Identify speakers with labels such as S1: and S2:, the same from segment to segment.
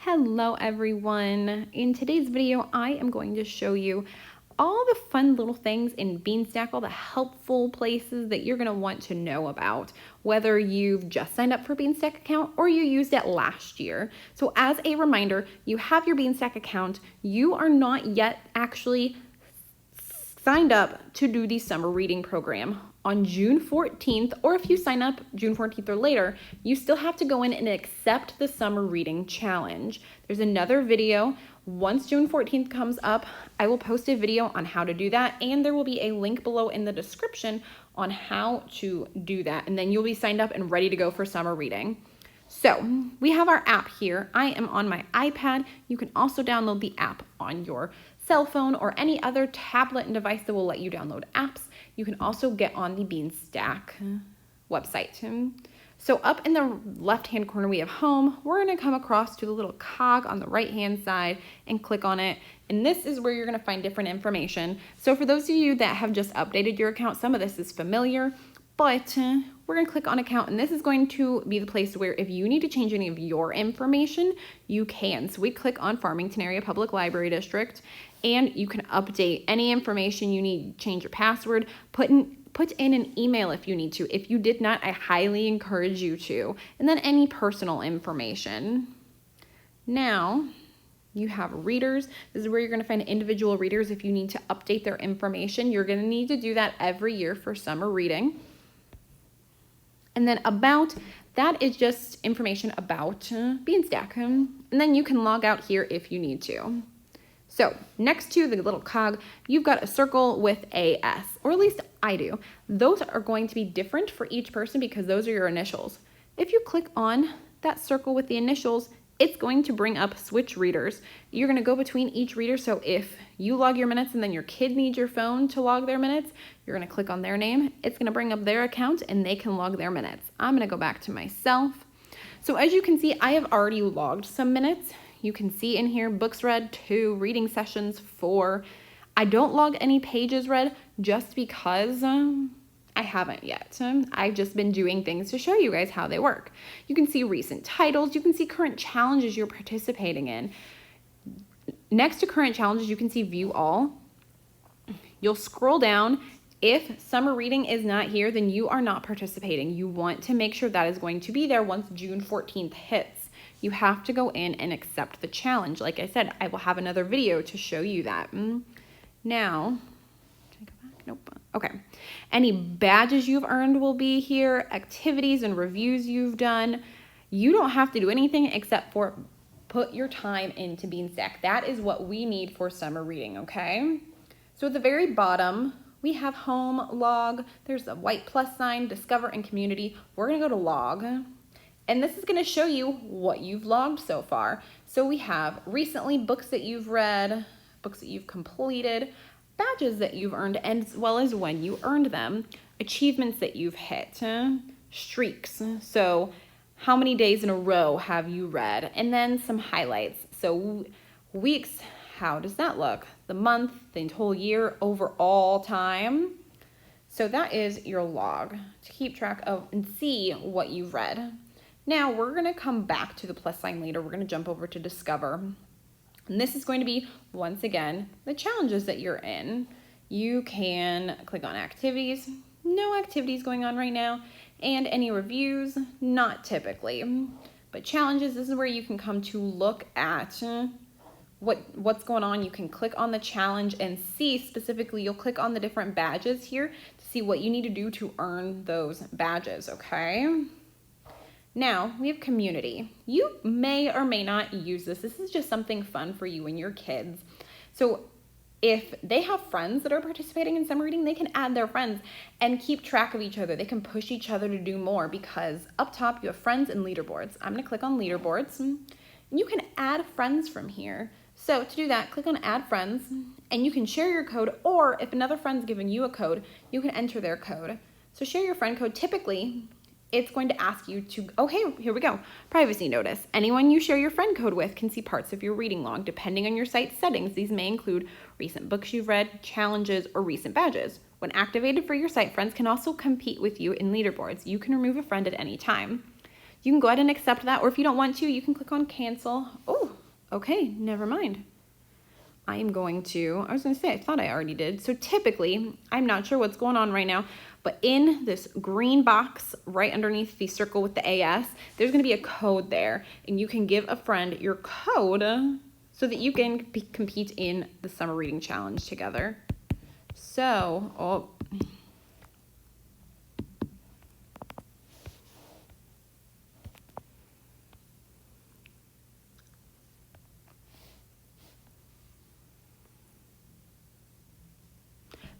S1: Hello everyone. In today's video, I am going to show you all the fun little things in Beanstack, all the helpful places that you're going to want to know about, whether you've just signed up for a Beanstack account or you used it last year. So as a reminder, you have your Beanstack account. You are not yet actually signed up to do the summer reading program on June 14th, or if you sign up June 14th or later, you still have to go in and accept the summer reading challenge. There's another video. Once June 14th comes up, I will post a video on how to do that, and there will be a link below in the description on how to do that, and then you'll be signed up and ready to go for summer reading. So we have our app here. I am on my iPad. You can also download the app on your cell phone or any other tablet and device that will let you download apps. You can also get on the Beanstack website. So up in the left-hand corner, we have home. We're gonna come across to the little cog on the right-hand side and click on it. And this is where you're gonna find different information. So for those of you that have just updated your account, some of this is familiar, but we're gonna click on account, and this is going to be the place where if you need to change any of your information, you can. So we click on Farmington Area Public Library District, and you can update any information you need, change your password, put in an email if you need to. If you did not, I highly encourage you to. And then any personal information. Now, you have readers. This is where you're gonna find individual readers. If you need to update their information, you're gonna need to do that every year for summer reading. And then about, that is just information about Beanstack. And then you can log out here if you need to. So next to the little cog, you've got a circle with a S, or at least I do. Those are going to be different for each person because those are your initials. If you click on that circle with the initials, it's going to bring up switch readers. You're gonna go between each reader. So if you log your minutes and then your kid needs your phone to log their minutes, you're gonna click on their name. It's gonna bring up their account and they can log their minutes. I'm gonna go back to myself. So as you can see, I have already logged some minutes. You can see in here, books read 2, reading sessions 4. I don't log any pages read just because I haven't yet. I've just been doing things to show you guys how they work. You can see recent titles. You can see current challenges you're participating in. Next to current challenges, you can see view all. You'll scroll down. If summer reading is not here, then you are not participating. You want to make sure that is going to be there once June 14th hits. You have to go in and accept the challenge. Like I said, I will have another video to show you that. Now, can I go back? Nope. Okay. Any badges you've earned will be here, activities and reviews you've done. You don't have to do anything except for put your time into Beanstack. That is what we need for summer reading, okay? So at the very bottom, we have home, log. There's a white plus sign, discover, and community. We're gonna go to log. And this is gonna show you what you've logged so far. So we have recently books that you've read, books that you've completed, badges that you've earned, as well as when you earned them, achievements that you've hit, streaks. So how many days in a row have you read? And then some highlights. So weeks, how does that look? The month, the whole year, overall time. So that is your log to keep track of and see what you've read. Now we're gonna come back to the plus sign later. We're gonna jump over to discover. And this is going to be, once again, the challenges that you're in. You can click on activities, no activities going on right now, and any reviews, not typically. But challenges, this is where you can come to look at what's going on. You can click on the challenge and see specifically, you'll click on the different badges here to see what you need to do to earn those badges, okay? Now, we have community. You may or may not use this. This is just something fun for you and your kids. So if they have friends that are participating in summer reading, they can add their friends and keep track of each other. They can push each other to do more because up top you have friends and leaderboards. I'm gonna click on leaderboards. And you can add friends from here. So to do that, click on add friends and you can share your code, or if another friend's given you a code, you can enter their code. So share your friend code. Typically, it's going to ask you to, oh, hey, here we go. Privacy notice. Anyone you share your friend code with can see parts of your reading log. Depending on your site settings, these may include recent books you've read, challenges, or recent badges. When activated for your site, friends can also compete with you in leaderboards. You can remove a friend at any time. You can go ahead and accept that, or if you don't want to, you can click on cancel. Oh, Okay, never mind. I was going to say, I thought I already did. So typically, I'm not sure what's going on right now, but in this green box right underneath the circle with the AS, there's going to be a code there, and you can give a friend your code so that you can compete in the summer reading challenge together. So,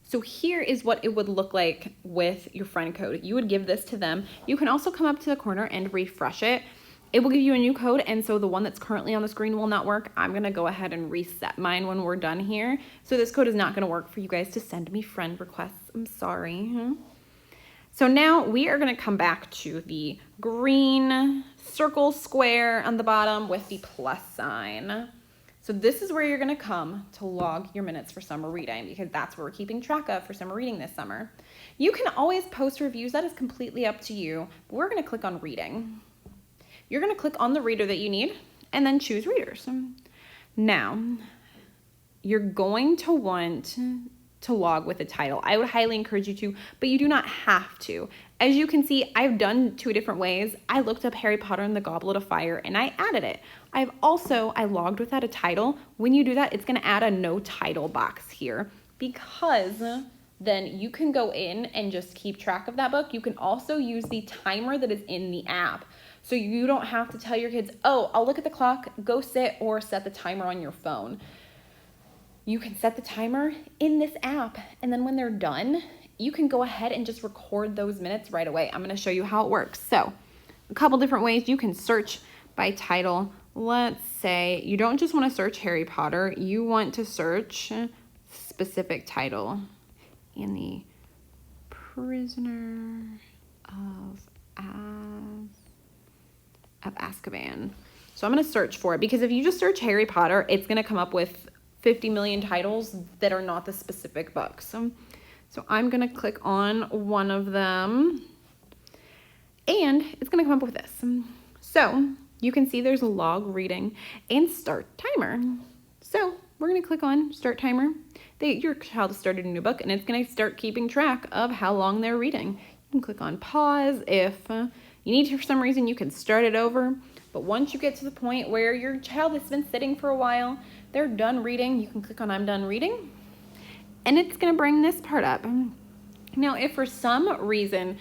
S1: So here is what it would look like with your friend code. You would give this to them. You can also come up to the corner and refresh it. It will give you a new code, and so the one that's currently on the screen will not work. I'm gonna go ahead and reset mine when we're done here. So this code is not gonna work for you guys to send me friend requests. I'm sorry. So now we are gonna come back to the green circle square on the bottom with the plus sign. So this is where you're gonna come to log your minutes for summer reading, because that's what we're keeping track of for summer reading this summer. You can always post reviews, that is completely up to you. But we're gonna click on reading. You're gonna click on the reader that you need and then choose readers. Now, you're going to want to log with a title. I would highly encourage you to, but you do not have to. As you can see, I've done 2 different ways. I looked up Harry Potter and the Goblet of Fire and I added it. I logged without a title. When you do that, it's gonna add a no title box here, because then you can go in and just keep track of that book. You can also use the timer that is in the app. So you don't have to tell your kids, oh, I'll look at the clock, go sit, or set the timer on your phone. You can set the timer in this app, and then when they're done, you can go ahead and just record those minutes right away. I'm gonna show you how it works. So, a couple different ways you can search by title. Let's say you don't just wanna search Harry Potter, you want to search specific title in the Prisoner of Azkaban. So I'm gonna search for it, because if you just search Harry Potter, it's gonna come up with 50 million titles that are not the specific books. So I'm gonna click on one of them, and it's gonna come up with this. So you can see there's a log reading and start timer. So we're gonna click on start timer. Your child has started a new book, and it's gonna start keeping track of how long they're reading. You can click on pause. If you need to, for some reason, you can start it over. But once you get to the point where your child has been sitting for a while, they're done reading, you can click on I'm done reading, and it's gonna bring this part up. Now, if for some reason,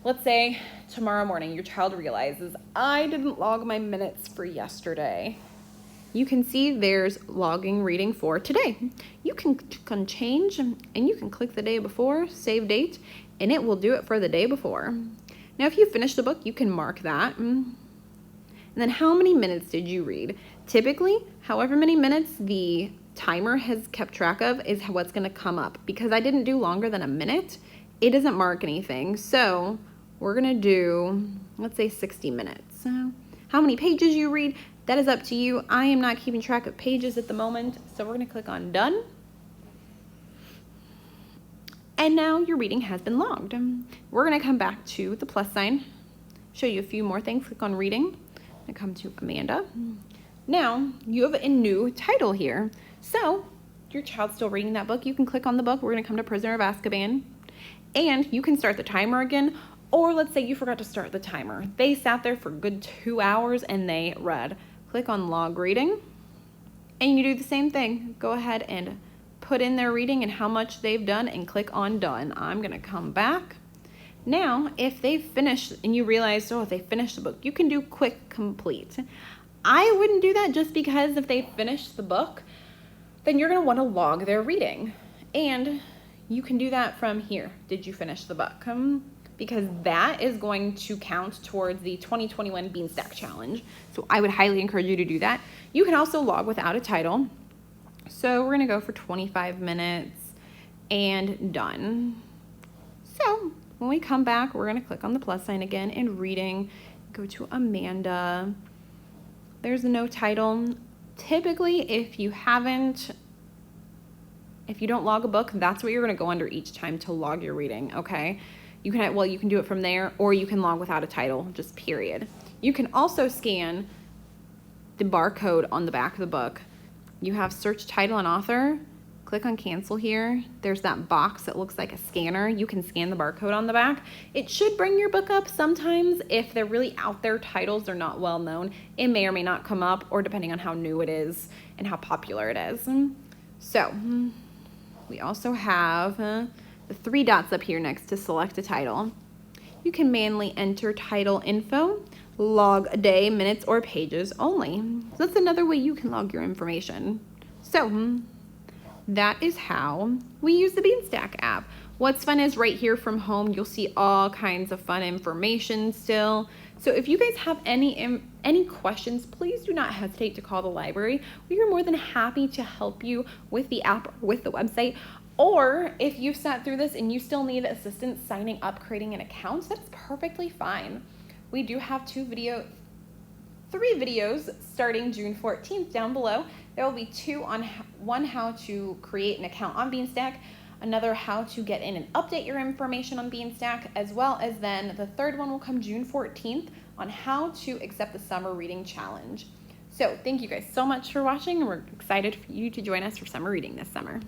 S1: let's say tomorrow morning, your child realizes, I didn't log my minutes for yesterday, you can see there's logging reading for today. You can click on change, and you can click the day before, save date, and it will do it for the day before. Now, if you finish the book, you can mark that. And then how many minutes did you read? Typically, however many minutes the timer has kept track of is what's gonna come up. Because I didn't do longer than a minute, it doesn't mark anything. So we're gonna do, let's say 60 minutes. So how many pages you read, that is up to you. I am not keeping track of pages at the moment, so we're gonna click on done. And now your reading has been logged. We're gonna come back to the plus sign, show you a few more things. Click on reading. I come to Amanda. Now you have a new title here. So your child's still reading that book. You can click on the book. We're gonna come to Prisoner of Azkaban, and you can start the timer again. Or let's say you forgot to start the timer. They sat there for a good 2 hours and they read. Click on log reading, and you do the same thing. Go ahead and put in their reading and how much they've done, and click on done. I'm gonna come back. Now, if they finish and you realize, oh, if they finish the book, you can do quick complete. I wouldn't do that, just because if they finish the book, then you're gonna wanna log their reading. And you can do that from here. Did you finish the book? Because that is going to count towards the 2021 Beanstack Challenge. So I would highly encourage you to do that. You can also log without a title. So we're gonna go for 25 minutes and done. So when we come back, we're gonna click on the plus sign again and reading, go to Amanda. There's no title. Typically, if you don't log a book, that's what you're gonna go under each time to log your reading, okay? You can do it from there, or you can log without a title, just period. You can also scan the barcode on the back of the book. You have search title and author. Click on cancel here. There's that box that looks like a scanner. You can scan the barcode on the back. It should bring your book up. Sometimes if they're really out there titles, they're not well known, it may or may not come up, or depending on how new it is and how popular it is. So we also have the 3 dots up here next to select a title. You can manually enter title info, log a day, minutes, or pages only. So that's another way you can log your information. So that is how we use the Beanstack app. What's fun is right here from home, you'll see all kinds of fun information still. So if you guys have any questions, please do not hesitate to call the library. We are more than happy to help you with the app or with the website. Or if you've sat through this and you still need assistance signing up, creating an account, that's perfectly fine. We do have 3 videos starting June 14th down below. There will be 2 on one how to create an account on Beanstack, another how to get in and update your information on Beanstack, as well as then the 3rd one will come June 14th on how to accept the summer reading challenge. So thank you guys so much for watching, and we're excited for you to join us for summer reading this summer.